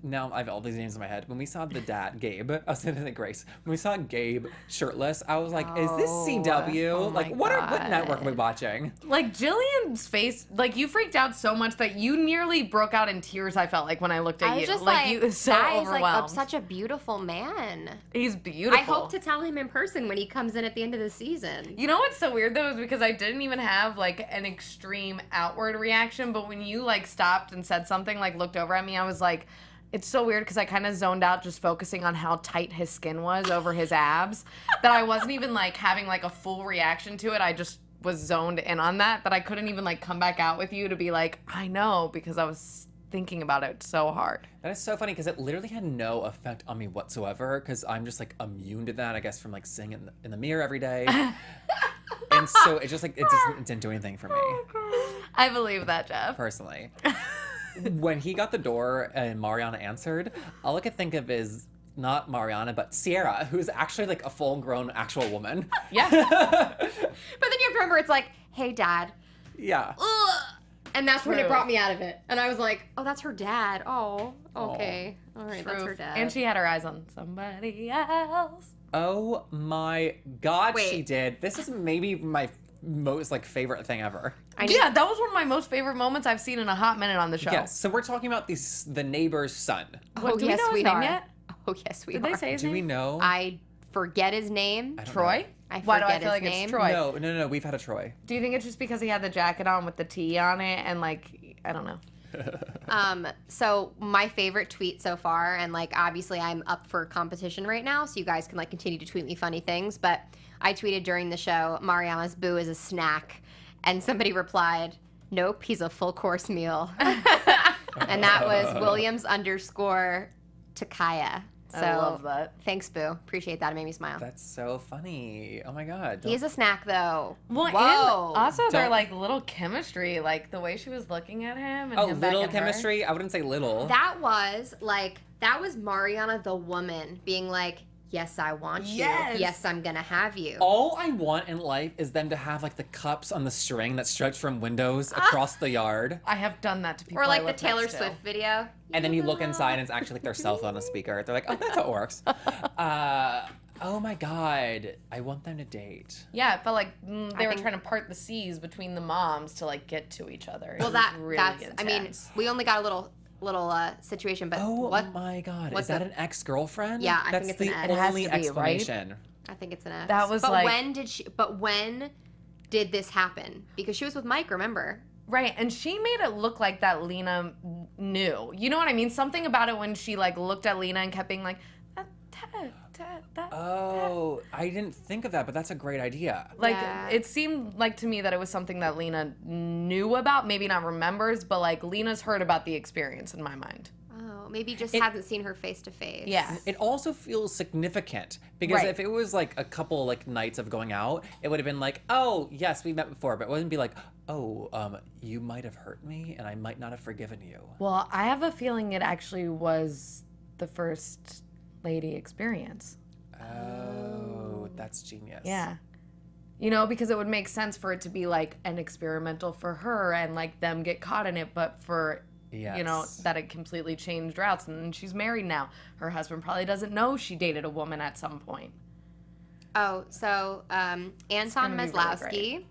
Speaker 1: now I have all these names in my head. When we saw the dad, Gabe, I was saying Grace. When we saw Gabe shirtless, I was like, is this CW?
Speaker 3: Oh
Speaker 1: like,
Speaker 3: my
Speaker 1: what
Speaker 3: God.
Speaker 1: network are we watching?
Speaker 4: Like, Jillian's face, like, you freaked out so much that you nearly broke out in tears, I felt like, when I looked at
Speaker 3: I
Speaker 4: you.
Speaker 3: was just
Speaker 4: like, you so
Speaker 3: that is
Speaker 4: overwhelmed.
Speaker 3: such a beautiful man.
Speaker 4: He's beautiful.
Speaker 3: I hope to tell him in person when he comes in at the end of the season.
Speaker 4: You know what's so weird, though, is because I didn't even have, like, an extreme outward reaction, but when you, like, stopped and said something, like, looked over at me, I was like, it's so weird because I kind of zoned out just focusing on how tight his skin was over his abs that I wasn't even, like, having, like, a full reaction to it. I just was zoned in on that I couldn't even, like, come back out with you to be like, I know, because I was thinking about it so hard.
Speaker 1: That is so funny because it literally had no effect on me whatsoever because I'm just like immune to that, I guess, from like seeing it in the mirror every day. And so it just like, it didn't do anything for me.
Speaker 4: I believe that, Jeff.
Speaker 1: Personally. When he got the door and Mariana answered, all I could think of is not Mariana, but Cierra, who's actually like a full-grown actual woman.
Speaker 4: Yeah.
Speaker 3: But then you have to remember, it's like, hey, Dad.
Speaker 1: Yeah.
Speaker 3: Ugh. And that's when it
Speaker 4: True.
Speaker 3: brought me out of it. And I was like, oh, that's her dad. Oh, okay. All right, that's her
Speaker 4: Proof.
Speaker 3: dad.
Speaker 4: And she had her eyes on somebody else.
Speaker 1: Oh my God,
Speaker 3: Wait.
Speaker 1: she did. This is maybe my most like favorite thing ever.
Speaker 4: Yeah, that was one of my most favorite moments I've seen in a hot minute on the show.
Speaker 1: Yes, so we're talking about the neighbor's son.
Speaker 4: What, do we
Speaker 3: yes,
Speaker 4: know his
Speaker 3: we
Speaker 4: name
Speaker 3: are.
Speaker 4: yet?
Speaker 3: Oh, yes, we
Speaker 4: Did
Speaker 3: are.
Speaker 4: they say his
Speaker 1: Do
Speaker 4: name?
Speaker 1: we know?
Speaker 3: I forget his name.
Speaker 1: I don't
Speaker 4: Troy?
Speaker 1: know.
Speaker 3: I
Speaker 4: Why do I
Speaker 3: forget
Speaker 4: feel
Speaker 3: his
Speaker 4: like
Speaker 3: name.
Speaker 4: it's Troy?
Speaker 1: No, we've had a Troy.
Speaker 4: Do you think it's just because he had the jacket on with the T on it and, like, I don't know.
Speaker 3: So my favorite tweet so far, and like obviously I'm up for competition right now, so you guys can like continue to tweet me funny things, but I tweeted during the show, Mariana's boo is a snack, and somebody replied, nope, he's a full course meal. And that was Williams_Takaya. So,
Speaker 4: I love that.
Speaker 3: Thanks, Boo. Appreciate that. It made me smile.
Speaker 1: That's so funny. Oh my God.
Speaker 3: He's a snack, though.
Speaker 4: Well,
Speaker 3: Whoa.
Speaker 4: and also their
Speaker 1: Don't-
Speaker 4: like little chemistry, like the way she was looking at him. And
Speaker 1: Oh,
Speaker 4: him back
Speaker 1: little
Speaker 4: at her.
Speaker 1: chemistry? I wouldn't say little.
Speaker 3: That was Mariana the woman being like, yes, I want you.
Speaker 4: Yes.
Speaker 3: Yes, I'm going to have you.
Speaker 1: All I want in life is them to have like the cups on the string that stretch from windows across the yard.
Speaker 4: I have done that to people.
Speaker 3: Or
Speaker 4: I
Speaker 3: like the
Speaker 4: live
Speaker 3: Taylor
Speaker 4: next to.
Speaker 3: Swift video.
Speaker 1: And then you look inside and it's actually like their cell phone on a speaker. They're like, oh, that's how it works. Oh my God. I want them to date.
Speaker 4: Yeah, it felt like they were
Speaker 3: think-
Speaker 4: trying to part the seas between the moms to like get to each other.
Speaker 3: Well,
Speaker 4: It was really
Speaker 3: that's,
Speaker 4: intense.
Speaker 3: I mean, we only got a little situation, but
Speaker 1: Oh
Speaker 3: what?
Speaker 1: my God.
Speaker 3: what's
Speaker 1: Is that
Speaker 3: the-
Speaker 1: an ex-girlfriend?
Speaker 3: Yeah, I
Speaker 1: That's
Speaker 3: think it's an
Speaker 1: the
Speaker 3: ex. It
Speaker 4: has
Speaker 1: only
Speaker 4: to be, right?
Speaker 1: explanation.
Speaker 3: I think it's an X.
Speaker 4: That was
Speaker 3: but
Speaker 4: like-
Speaker 3: when did this happen? Because she was with Mike, remember?
Speaker 4: right, and she made it look like that Lena knew. You know what I mean? Something about it when she like looked at Lena and kept being like,
Speaker 1: Oh, I didn't think of that, but that's a great idea.
Speaker 4: like
Speaker 3: Yeah.
Speaker 4: it seemed like to me that it was something that Lena knew about, maybe not remembers, but like Lena's heard about the experience in my mind.
Speaker 3: Oh, maybe just hasn't seen her face to face.
Speaker 4: Yeah.
Speaker 1: It also feels significant because
Speaker 4: Right.
Speaker 1: if it was like a couple like nights of going out, it would have been like, oh yes, we met before, but it wouldn't be like, oh, you might have hurt me and I might not have forgiven you.
Speaker 4: Well, I have a feeling it actually was the first lady experience.
Speaker 1: Oh, that's genius.
Speaker 4: Yeah. You know, because it would make sense for it to be like an experimental for her and like them get caught in it, but for, you know,
Speaker 1: Yes.
Speaker 4: that it completely changed routes. And then she's married now. Her husband probably doesn't know she dated a woman at some point.
Speaker 3: Oh, so Anton
Speaker 4: gonna be really
Speaker 3: Maslowski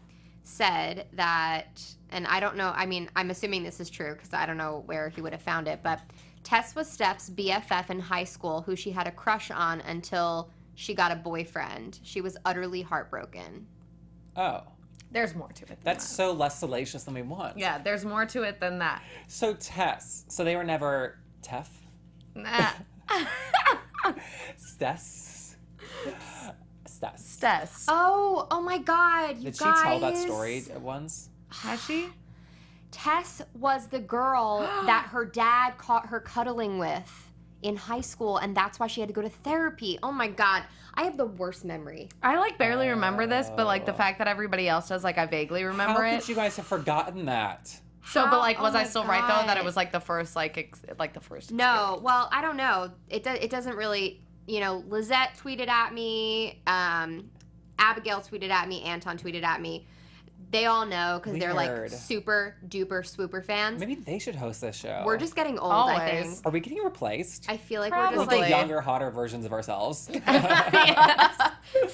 Speaker 3: said that, and I don't know, I mean, I'm assuming this is true because I don't know where he would have found it, but Tess was Steph's BFF in high school who she had a crush on until she got a boyfriend. She was utterly heartbroken.
Speaker 1: Oh,
Speaker 4: There's more to it than
Speaker 1: that's
Speaker 4: that.
Speaker 1: so less salacious than we want.
Speaker 4: Yeah, there's more to it than that.
Speaker 1: So Tess, so they were never Tef?
Speaker 4: Nah.
Speaker 1: Stess? Stess.
Speaker 4: Stess.
Speaker 3: Oh my God, you
Speaker 1: Did she
Speaker 3: guys.
Speaker 1: tell that story once?
Speaker 4: Has she?
Speaker 3: Tess was the girl that her dad caught her cuddling with in high school, and that's why she had to go to therapy. Oh my God, I have the worst memory.
Speaker 4: I like barely remember this, but like the fact that everybody else does, like I vaguely remember
Speaker 1: How
Speaker 4: it.
Speaker 1: could you guys have forgotten that?
Speaker 4: So, but like,
Speaker 3: Oh
Speaker 4: was I
Speaker 3: my
Speaker 4: still right though that it
Speaker 3: God.
Speaker 4: was like the first, like the first?
Speaker 3: No, well, I don't know. It doesn't really, you know, Lizette tweeted at me, Abigail tweeted at me, Anton tweeted at me. They all know because they're like
Speaker 1: Weird.
Speaker 3: super duper swooper fans.
Speaker 1: Maybe they should host this show.
Speaker 3: We're just getting old, I
Speaker 4: Always.
Speaker 3: think.
Speaker 1: Are we getting replaced?
Speaker 3: I feel like we're
Speaker 4: Probably.
Speaker 3: just
Speaker 1: Like
Speaker 3: like
Speaker 1: the younger, hotter versions of ourselves.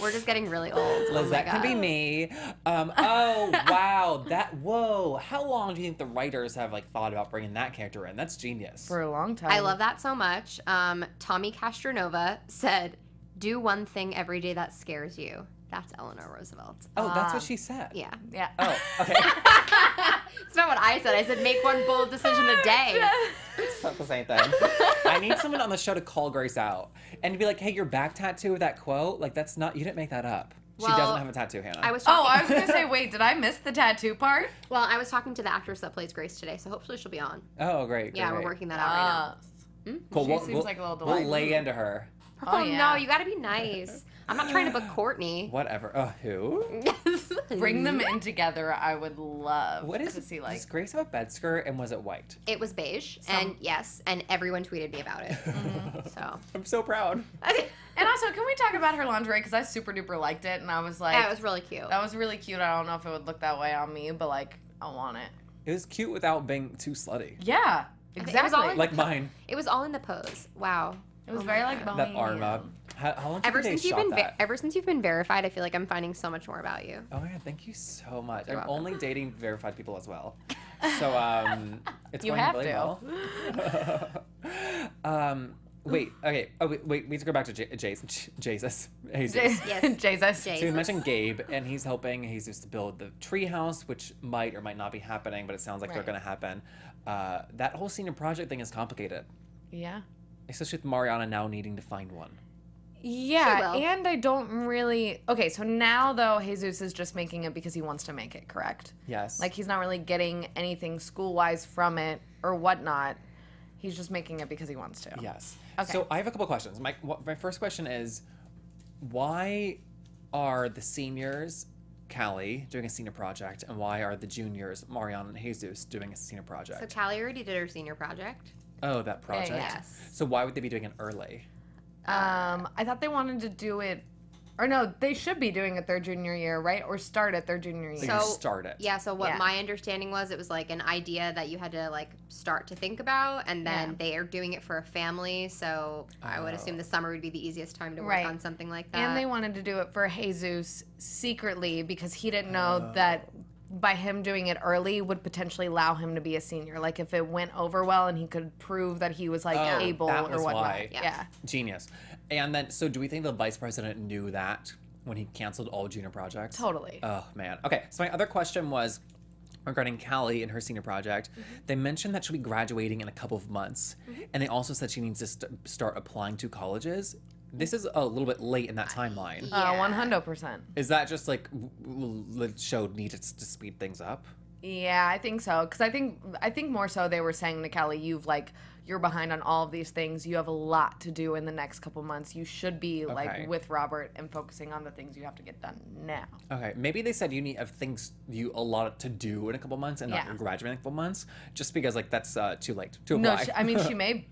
Speaker 3: we're just getting really old. Oh my
Speaker 1: Lizette can be
Speaker 3: God.
Speaker 1: me. Oh wow, whoa! How long do you think the writers have like thought about bringing that character in? That's genius.
Speaker 4: For a long time.
Speaker 3: I love that so much. Tommy Castronova said, "Do one thing every day that scares you." That's Eleanor Roosevelt.
Speaker 1: Oh, that's what she said.
Speaker 3: Yeah.
Speaker 4: Yeah.
Speaker 1: Oh, okay.
Speaker 3: It's not what I said. I said make one bold decision a day.
Speaker 1: It's not the same thing. I need someone on the show to call Grace out and to be like, "Hey, your back tattoo with that quote, like that's not. You didn't make that up. She
Speaker 3: Well,
Speaker 1: doesn't have a tattoo, Hannah."
Speaker 3: I was
Speaker 4: Oh,
Speaker 3: talking,
Speaker 4: I was gonna say, wait, did I miss the tattoo part?
Speaker 3: well, I was talking to the actress that plays Grace today, so hopefully she'll be on.
Speaker 1: Oh, great.
Speaker 3: Yeah, we're
Speaker 1: great.
Speaker 3: working that out right now.
Speaker 1: Cool.
Speaker 4: She
Speaker 1: We'll,
Speaker 4: seems
Speaker 1: we'll-
Speaker 4: like a little
Speaker 1: we'll
Speaker 4: delight.
Speaker 1: lay into her.
Speaker 3: Oh,
Speaker 4: yeah.
Speaker 3: no, you gotta be nice. I'm not trying to book Courtney.
Speaker 1: Whatever. Who?
Speaker 4: Bring them in together. I would love
Speaker 1: What is
Speaker 4: to see like.
Speaker 1: Does Grace have a bed skirt and was it white?
Speaker 3: It was beige, and yes, and everyone tweeted me about it. So
Speaker 1: I'm so proud.
Speaker 4: And also, can we talk about her lingerie? Because I super duper liked it, and I was like,
Speaker 3: yeah, it was really cute.
Speaker 4: that was really cute. I don't know if it would look that way on me, but like, I want it.
Speaker 1: It was cute without being too slutty.
Speaker 4: Yeah,
Speaker 3: it was
Speaker 4: exactly.
Speaker 3: all in-
Speaker 1: Like mine.
Speaker 3: It was all in the pose. Wow.
Speaker 4: It was very like
Speaker 1: That arm up. How long did
Speaker 3: Ever
Speaker 1: you think
Speaker 3: since
Speaker 1: they
Speaker 3: you've
Speaker 1: shot
Speaker 3: been
Speaker 1: that?
Speaker 3: ever since you've been verified, I feel like I'm finding so much more about you.
Speaker 1: Oh my god, thank you so much.
Speaker 3: You're
Speaker 1: I'm
Speaker 3: welcome.
Speaker 1: only dating verified people as well. So it's
Speaker 4: You
Speaker 1: going
Speaker 4: have
Speaker 1: really
Speaker 4: to.
Speaker 1: well. Wait, okay. Oh wait, we need to go back to Jesus. Jesus.
Speaker 3: Yes.
Speaker 4: Jesus.
Speaker 1: So you mentioned Gabe, and he's helping Jesus to build the treehouse, which might or might not be happening, but it sounds like they're
Speaker 4: Right.
Speaker 1: going to happen. that whole senior project thing is complicated.
Speaker 4: Yeah.
Speaker 1: Especially with Mariana now needing to find one.
Speaker 4: Yeah, and I don't really... Okay, so now, though, Jesus is just making it because he wants to make it, correct?
Speaker 1: Yes.
Speaker 4: Like, he's not really getting anything school-wise from it or whatnot. He's just making it because he wants to.
Speaker 1: Yes.
Speaker 4: Okay.
Speaker 1: So I have a couple questions. My first question is, why are the seniors, Callie, doing a senior project, and why are the juniors, Mariana and Jesus, doing a senior project?
Speaker 3: So Callie already did her senior project.
Speaker 1: Oh, that project?
Speaker 3: Yes.
Speaker 1: So why would they be doing it early?
Speaker 4: I thought they wanted to do it... Or no, they should be doing it their junior year, right? Or start it their junior year.
Speaker 1: So you start it.
Speaker 3: Yeah, so what my understanding was, it was like an idea that you had to like start to think about, and then they are doing it for a family, so I would assume the summer would be the easiest time to work on something like that.
Speaker 4: And they wanted to do it for Jesus secretly because he didn't know that by him doing it early would potentially allow him to be a senior. Like if it went over well and he could prove that he was like able
Speaker 1: that
Speaker 4: or
Speaker 1: was
Speaker 4: whatnot.
Speaker 1: why.
Speaker 4: Yeah.
Speaker 1: Genius. And then, so do we think the vice president knew that when he canceled all junior projects?
Speaker 4: Totally.
Speaker 1: Oh, man. Okay, so my other question was regarding Callie and her senior project. They mentioned that she'll be graduating in a couple of months, and they also said she needs to start applying to colleges. This is a little bit late in that timeline.
Speaker 4: 100%.
Speaker 1: Is that just like the show needed to speed things up?
Speaker 4: Yeah, I think so. Because I think more so they were saying to Callie, you're behind on all of these things. You have a lot to do in the next couple months. You should be like with Robert and focusing on the things you have to get done now.
Speaker 1: Okay, maybe they said you need a lot to do in a couple months and not graduate in a couple months, just because like that's too late to apply.
Speaker 4: No, I mean she may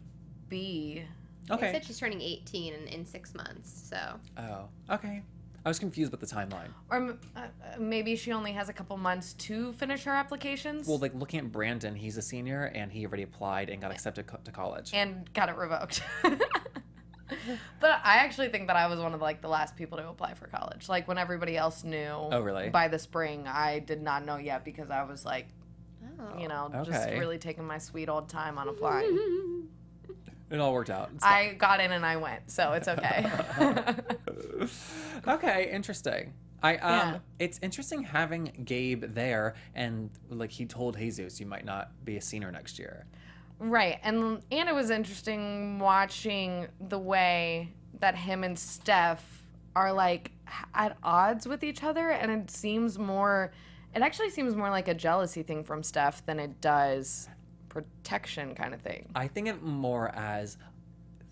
Speaker 4: be.
Speaker 1: Okay.
Speaker 3: They said she's turning 18 in 6 months, so.
Speaker 1: Oh, okay. I was confused with the timeline.
Speaker 4: Or maybe she only has a couple months to finish her applications.
Speaker 1: Well, like looking at Brandon, he's a senior and he already applied and got accepted to college.
Speaker 4: And got it revoked. But I actually think that I was one of the last people to apply for college. Like when everybody else knew.
Speaker 1: Oh, really?
Speaker 4: By the spring, I did not know yet because I was like, just really taking my sweet old time on applying.
Speaker 1: It all worked out.
Speaker 4: I got in and I went, so it's okay.
Speaker 1: Okay, interesting. It's interesting having Gabe there, and like he told Jesus, you might not be a senior next year.
Speaker 4: Right, and it was interesting watching the way that him and Steph are like at odds with each other, and it actually seems more like a jealousy thing from Steph than it does protection kind of thing.
Speaker 1: I think it more as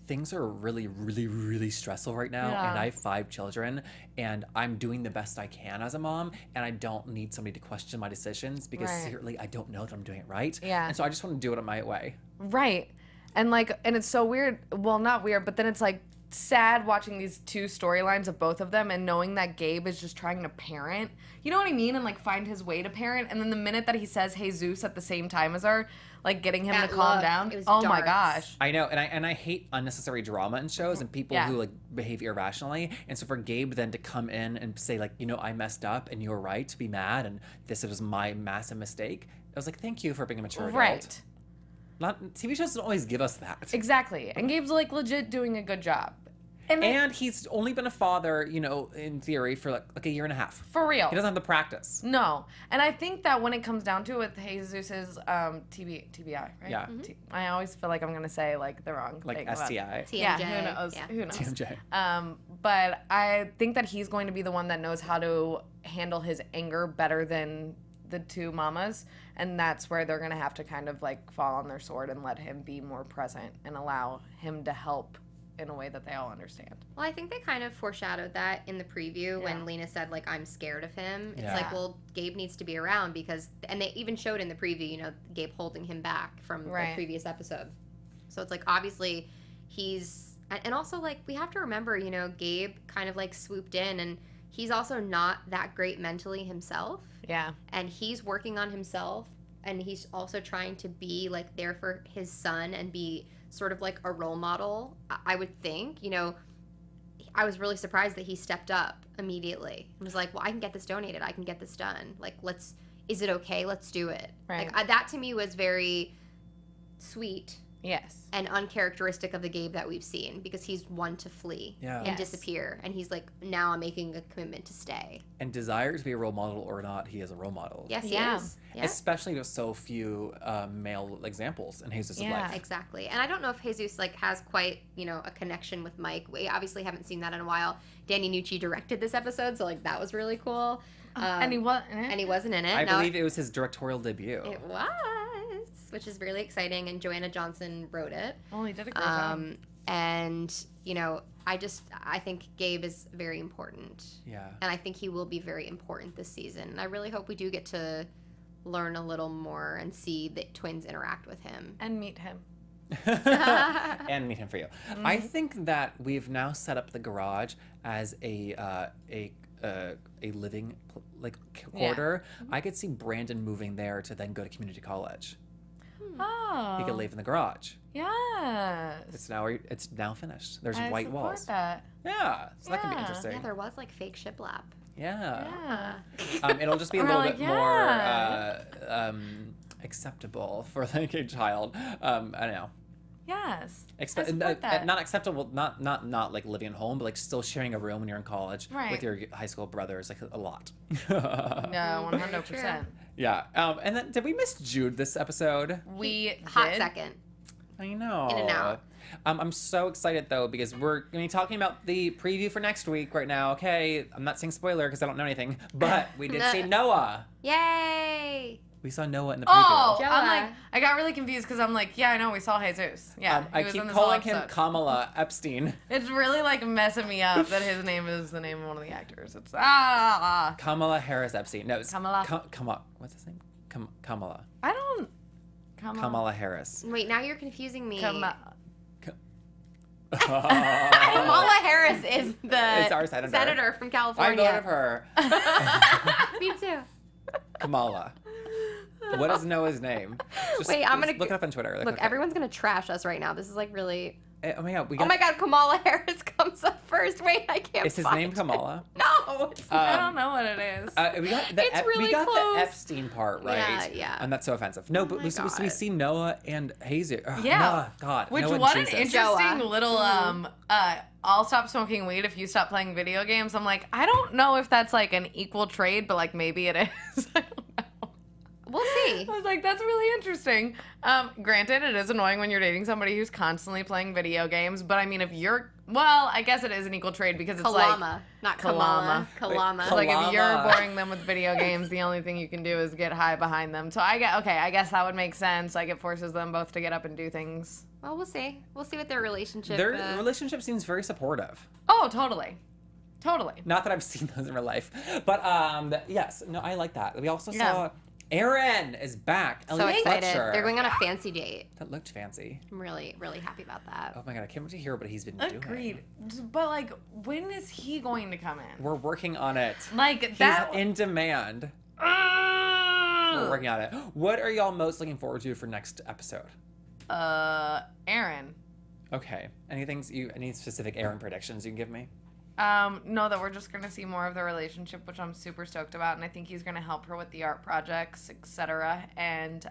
Speaker 1: things are really, really, really stressful right now, and I have 5 children, and I'm doing the best I can as a mom, and I don't need somebody to question my decisions because secretly I don't know if I'm doing it right.
Speaker 4: Yeah.
Speaker 1: And so I just want to do it my way.
Speaker 4: Right. And it's so weird. Well, not weird, but then it's like sad watching these two storylines of both of them and knowing that Gabe is just trying to parent. You know what I mean? And like find his way to parent. And then the minute that he says Jesus at the same time as her, like getting him to calm down. Oh my gosh.
Speaker 1: I know, and I hate unnecessary drama in shows and people who like behave irrationally. And so for Gabe then to come in and say like, I messed up and you're right to be mad and this was my massive mistake. I was like, thank you for being a mature adult.
Speaker 4: Right.
Speaker 1: TV shows don't always give us that.
Speaker 4: Exactly. And Gabe's like legit doing a good job.
Speaker 1: And he's only been a father, in theory, for like a year and a half.
Speaker 4: For real.
Speaker 1: He doesn't have the practice.
Speaker 4: No. And I think that when it comes down to it with Jesus's TBI, right?
Speaker 1: Yeah.
Speaker 4: I always feel like I'm going to say like the wrong
Speaker 1: like
Speaker 4: thing.
Speaker 1: STI.
Speaker 3: TMJ.
Speaker 4: Yeah, who knows?
Speaker 3: Yeah.
Speaker 4: Who knows?
Speaker 1: TMJ.
Speaker 4: But I think that he's going to be the one that knows how to handle his anger better than the two mamas, and that's where they're going to have to kind of like fall on their sword and let him be more present and allow him to help in a way that they all understand.
Speaker 3: Well, I think they kind of foreshadowed that in the preview when Lena said, like, I'm scared of him. It's like, well, Gabe needs to be around because, and they even showed in the preview, Gabe holding him back from the previous episode. So it's like, obviously, and also, like, we have to remember, Gabe kind of, like, swooped in, and he's also not that great mentally himself.
Speaker 4: Yeah. And
Speaker 3: he's working on himself, and he's also trying to be, like, there for his son and be sort of like a role model, I would think. I was really surprised that he stepped up immediately and was like, well, I can get this donated. I can get this done. Like, is it okay? Let's do it.
Speaker 4: Right.
Speaker 3: Like, that to me was very sweet
Speaker 4: Yes.
Speaker 3: and uncharacteristic of the Gabe that we've seen, because he's one to flee and
Speaker 4: Yes.
Speaker 3: disappear, and he's like, now I'm making a commitment to stay.
Speaker 1: And desire to be a role model or not, he is a role model.
Speaker 3: Yes, he
Speaker 4: Yeah.
Speaker 3: is. Yeah.
Speaker 1: Especially with so few male examples in Jesus'
Speaker 4: Yeah.
Speaker 1: life.
Speaker 3: Exactly. And I don't know if Jesus like has quite, a connection with Mike. We obviously haven't seen that in a while. Danny Nucci directed this episode, so like that was really cool.
Speaker 4: And he wasn't in it?
Speaker 3: And he wasn't in it.
Speaker 1: I
Speaker 3: No,
Speaker 1: believe it was his directorial debut.
Speaker 3: it was, which is really exciting, and Joanna Johnson wrote it.
Speaker 4: Oh, he did a great job.
Speaker 3: And, I think Gabe is very important.
Speaker 1: Yeah.
Speaker 3: And I think he will be very important this season. And I really hope we do get to learn a little more and see the twins interact with him.
Speaker 4: And meet him.
Speaker 1: And meet him for you. I think that we've now set up the garage as a living quarter. I could see Brandon moving there to then go to community college.
Speaker 4: Oh.
Speaker 1: He could live in the garage.
Speaker 4: Yes.
Speaker 1: It's now finished. There's
Speaker 4: I
Speaker 1: white
Speaker 4: support
Speaker 1: walls.
Speaker 4: that.
Speaker 1: Yeah, so that could be
Speaker 4: Yeah.
Speaker 1: interesting.
Speaker 3: Yeah, there was like fake shiplap.
Speaker 4: Yeah.
Speaker 1: It'll just be a
Speaker 4: Or
Speaker 1: little
Speaker 4: like,
Speaker 1: bit more acceptable for like a child. I don't know.
Speaker 4: Yes. I support that.
Speaker 1: Not acceptable, not like living at home, but like still sharing a room when you're in college
Speaker 4: Right.
Speaker 1: with your high school brothers, like a lot.
Speaker 4: No, 100%.
Speaker 1: Yeah. And then did we miss Jude this episode?
Speaker 4: We
Speaker 3: Hot
Speaker 4: did.
Speaker 3: second.
Speaker 1: I know.
Speaker 3: In and out.
Speaker 1: I'm so excited though because we're going to be talking about the preview for next week right now. Okay, I'm not saying spoiler because I don't know anything, but we did see Noah.
Speaker 3: Yay!
Speaker 1: We saw Noah in the preview.
Speaker 4: Oh,
Speaker 3: Joa.
Speaker 4: I'm like, I got really confused because I'm like, yeah, I know, we saw Jesus. Yeah,
Speaker 1: I
Speaker 4: he was
Speaker 1: keep
Speaker 4: in this whole
Speaker 1: calling him
Speaker 4: episode.
Speaker 1: Kamala Epstein.
Speaker 4: It's really like messing me up that his name is the name of one of the actors. It's
Speaker 1: Kamala Harris Epstein. No, it's
Speaker 4: Kamala.
Speaker 1: What's his name? Kamala.
Speaker 4: I don't.
Speaker 1: Kamala Harris.
Speaker 3: Wait, now you're confusing me.
Speaker 4: Kamala.
Speaker 3: Kamala Harris is
Speaker 1: It's our senator.
Speaker 3: from
Speaker 1: I
Speaker 3: California.
Speaker 1: voted for her.
Speaker 3: Me too.
Speaker 1: Kamala. What is Noah's name?
Speaker 3: Wait, I'm gonna
Speaker 1: look it up on Twitter.
Speaker 3: Look, everyone's gonna trash us right now. This is like really.
Speaker 1: Oh my god,
Speaker 3: Oh my god, Kamala Harris comes up first. Wait, I can't.
Speaker 1: Is his
Speaker 3: find
Speaker 1: name
Speaker 3: it.
Speaker 1: Kamala?
Speaker 3: No, it's not.
Speaker 4: I don't know what it is.
Speaker 1: We got the
Speaker 3: It's really
Speaker 1: we got
Speaker 3: close.
Speaker 1: the Epstein part right.
Speaker 3: Yeah.
Speaker 1: And that's so offensive. No, but
Speaker 3: my
Speaker 1: we
Speaker 3: God.
Speaker 1: see Noah and Jesus.
Speaker 4: Yeah.
Speaker 1: Noah, God.
Speaker 4: Which
Speaker 1: Noah and
Speaker 4: what an
Speaker 1: Jesus.
Speaker 4: interesting
Speaker 3: Joa.
Speaker 4: little I'll stop smoking weed if you stop playing video games. I'm like, I don't know if that's like an equal trade, but like maybe it is. I don't know.
Speaker 3: We'll see.
Speaker 4: I was like, that's really interesting. Granted, it is annoying when you're dating somebody who's constantly playing video games, but I mean, if you're, well, I guess it is an equal trade because it's
Speaker 3: Kalama,
Speaker 4: like,
Speaker 3: not Kamala.
Speaker 1: Wait,
Speaker 3: Kalama.
Speaker 1: Kal-
Speaker 4: like if you're
Speaker 1: Kalama.
Speaker 4: boring them with video games, the only thing you can do is get high behind them. So I guess that would make sense. Like it forces them both to get up and do things.
Speaker 3: Well, we'll see. We'll see what their relationship.
Speaker 1: Their relationship seems very supportive.
Speaker 4: Oh, totally. Totally.
Speaker 1: Not that I've seen those in real life, but yes, no, I like that. We also
Speaker 4: Yeah.
Speaker 1: saw Aaron is back.
Speaker 3: So
Speaker 1: Elliot
Speaker 3: excited.
Speaker 1: Fletcher.
Speaker 3: They're going on a fancy date.
Speaker 1: That looked fancy.
Speaker 3: I'm really, really happy about that.
Speaker 1: Oh my god, I can't wait to hear what he's been doing.
Speaker 4: Agreed. But like, when is he going to come in?
Speaker 1: We're working on it.
Speaker 4: Like
Speaker 1: He's
Speaker 4: that.
Speaker 1: in demand. We're working on it. What are y'all most looking forward to for next episode?
Speaker 4: Aaron.
Speaker 1: Okay. Any specific Aaron predictions you can give me?
Speaker 4: No, that we're just gonna see more of their relationship, which I'm super stoked about, and I think he's gonna help her with the art projects, etc. And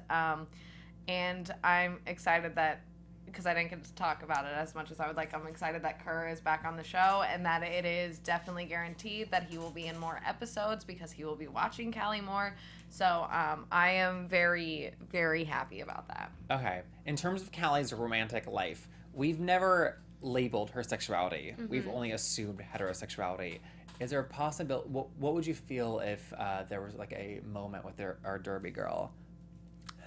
Speaker 4: I'm excited that, because I didn't get to talk about it as much as I would like, I'm excited that Kerr is back on the show and that it is definitely guaranteed that he will be in more episodes because he will be watching Callie more. So I am very, very happy about that.
Speaker 1: Okay. In terms of Callie's romantic life, we've never labeled her sexuality. We've only assumed heterosexuality. Is there a possibility? What would you feel if there was like a moment with our Derby girl?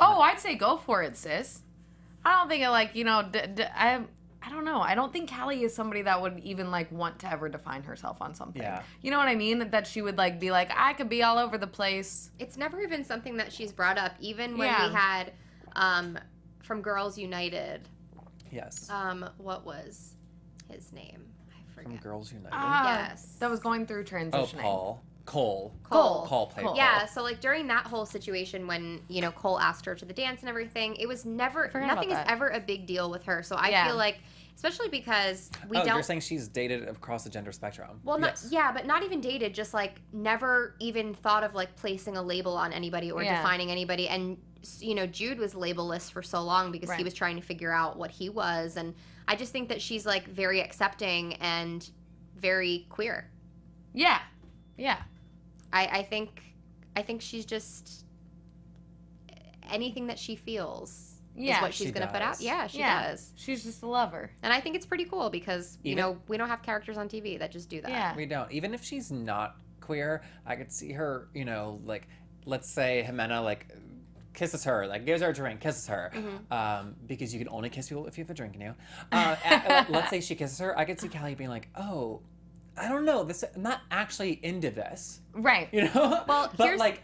Speaker 4: Oh, I'd say go for it, sis. I don't think it like, I don't know. I don't think Callie is somebody that would even like want to ever define herself on something.
Speaker 1: Yeah.
Speaker 4: You know what I mean? That she would like be like, I could be all over the place.
Speaker 3: It's never even something that she's brought up, even when
Speaker 4: Yeah.
Speaker 3: we had from Girls United.
Speaker 1: Yes.
Speaker 3: What was his name? I forget.
Speaker 1: From Girls United.
Speaker 3: Yes.
Speaker 4: That was going through
Speaker 1: Oh,
Speaker 4: transitioning.
Speaker 1: Cole.
Speaker 3: Cole.
Speaker 1: Cole played.
Speaker 4: Cole.
Speaker 3: Yeah, so like during that whole situation when, Cole asked her to the dance and everything, it was never,
Speaker 4: forgot
Speaker 3: nothing is
Speaker 4: about that.
Speaker 3: ever a big deal with her. So I
Speaker 4: Yeah.
Speaker 3: feel like, especially because we
Speaker 1: Oh,
Speaker 3: don't.
Speaker 1: you're saying she's dated across the gender spectrum.
Speaker 3: Well, not,
Speaker 1: Yes.
Speaker 3: yeah, but not even dated, just like never even thought of like placing a label on anybody or
Speaker 4: Yeah.
Speaker 3: defining anybody. And you know, Jude was labelless for so long because he
Speaker 4: Right.
Speaker 3: was trying to figure out what he was. And I just think that she's, like, very accepting and very queer.
Speaker 4: Yeah. Yeah.
Speaker 3: I think she's just anything that she feels is what she's
Speaker 1: She
Speaker 3: going to put out.
Speaker 1: does.
Speaker 3: Yeah, she
Speaker 4: Yeah.
Speaker 3: does.
Speaker 4: She's just a lover.
Speaker 3: And I think it's pretty cool because, you
Speaker 1: Even-
Speaker 3: know, we don't have characters on TV that just do that.
Speaker 4: Yeah.
Speaker 1: We don't. Even if she's not queer, I could see her, you know, like, let's say Jimena, like, kisses her, like, gives her a drink, kisses her. Because you can only kiss people if you have a drink in you. Let's say she kisses her. I could see Callie being like, oh, I don't know. I'm not actually into this.
Speaker 4: Right.
Speaker 1: You know?
Speaker 3: Well,
Speaker 1: but like,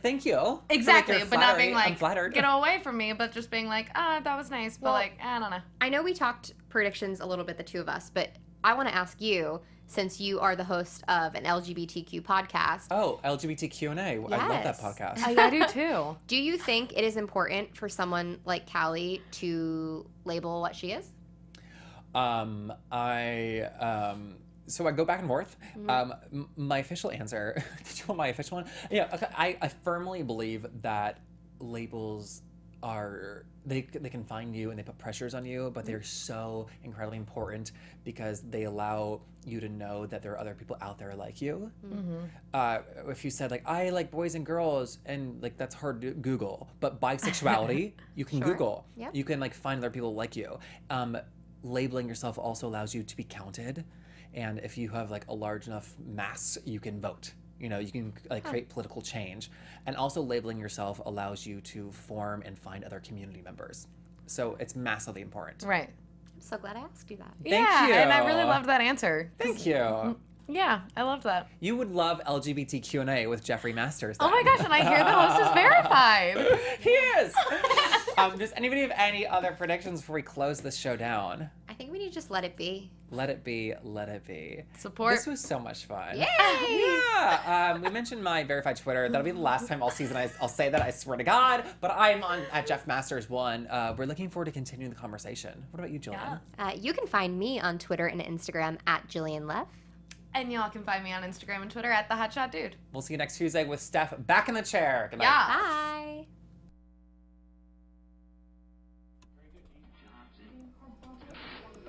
Speaker 1: thank you.
Speaker 4: Exactly,
Speaker 1: Your
Speaker 4: but not being
Speaker 1: flattery. I'm
Speaker 4: like,
Speaker 1: flattered.
Speaker 4: get away from me, but just being like, that was nice, but
Speaker 3: Well,
Speaker 4: like, I don't know.
Speaker 3: I know we talked predictions a little bit, the two of us, but I want to ask you, since you are the host of an LGBTQ podcast,
Speaker 1: Oh, LGBTQ&A. I love that
Speaker 3: Yes.
Speaker 1: podcast.
Speaker 4: I do too.
Speaker 3: do you think it is important for someone like Callie to label what she is?
Speaker 1: So I go back and forth. My official answer. Did you want my official one? Yeah. Okay. I firmly believe that labels are they can find you and they put pressures on you, but they're so incredibly important because they allow you to know that there are other people out there like you. If you said like I like boys and girls and like that's hard to Google, but bisexuality you can Google.
Speaker 3: Yep.
Speaker 1: You can like find other people like you. Labeling yourself also allows you to be counted. And if you have like a large enough mass, you can vote. You know, you can like create political change. And also labeling yourself allows you to form and find other community members. So it's massively important.
Speaker 4: Right.
Speaker 3: I'm so glad I asked you that.
Speaker 4: yeah,
Speaker 1: you.
Speaker 4: and I really loved that answer.
Speaker 1: Thank you.
Speaker 4: Yeah, I loved that.
Speaker 1: You would love LGBTQ&A with Jeffrey Masters.
Speaker 4: Oh my
Speaker 1: then.
Speaker 4: gosh, and I hear the host is verified.
Speaker 1: He is. Does anybody have any other predictions before we close this show down?
Speaker 3: I think we need to just let it be.
Speaker 1: Let it be, let it be.
Speaker 4: Support.
Speaker 1: This was so much fun.
Speaker 3: Yay!
Speaker 1: Yeah. We mentioned my verified Twitter. That'll be the last time all season I'll say that, I swear to God. But I'm on at Jeff Masters 1. We're looking forward to continuing the conversation. What about you, Jillian?
Speaker 3: You can find me on Twitter and Instagram at Jillian Leff.
Speaker 4: And y'all can find me on Instagram and Twitter at the Hotshot Dude.
Speaker 1: We'll see you next Tuesday with Steph back in the chair. Good night.
Speaker 4: Yeah.
Speaker 3: Bye.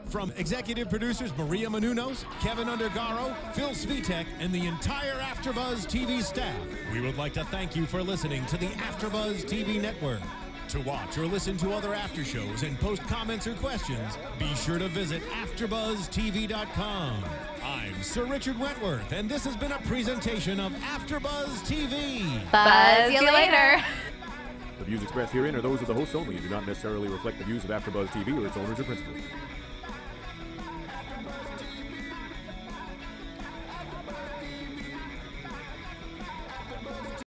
Speaker 2: From executive producers Maria Menounos, Kevin Undergaro, Phil Svitek, and the entire AfterBuzz TV staff, we would like to thank you for listening to the AfterBuzz TV network. To watch or listen to other after shows and post comments or questions, be sure to visit AfterBuzzTV.com. I'm Sir Richard Wentworth, and this has been a presentation of AfterBuzz TV.
Speaker 3: Buzz you later.
Speaker 5: The views expressed herein are those of the hosts only and do not necessarily reflect the views of AfterBuzz TV or its owners or principals.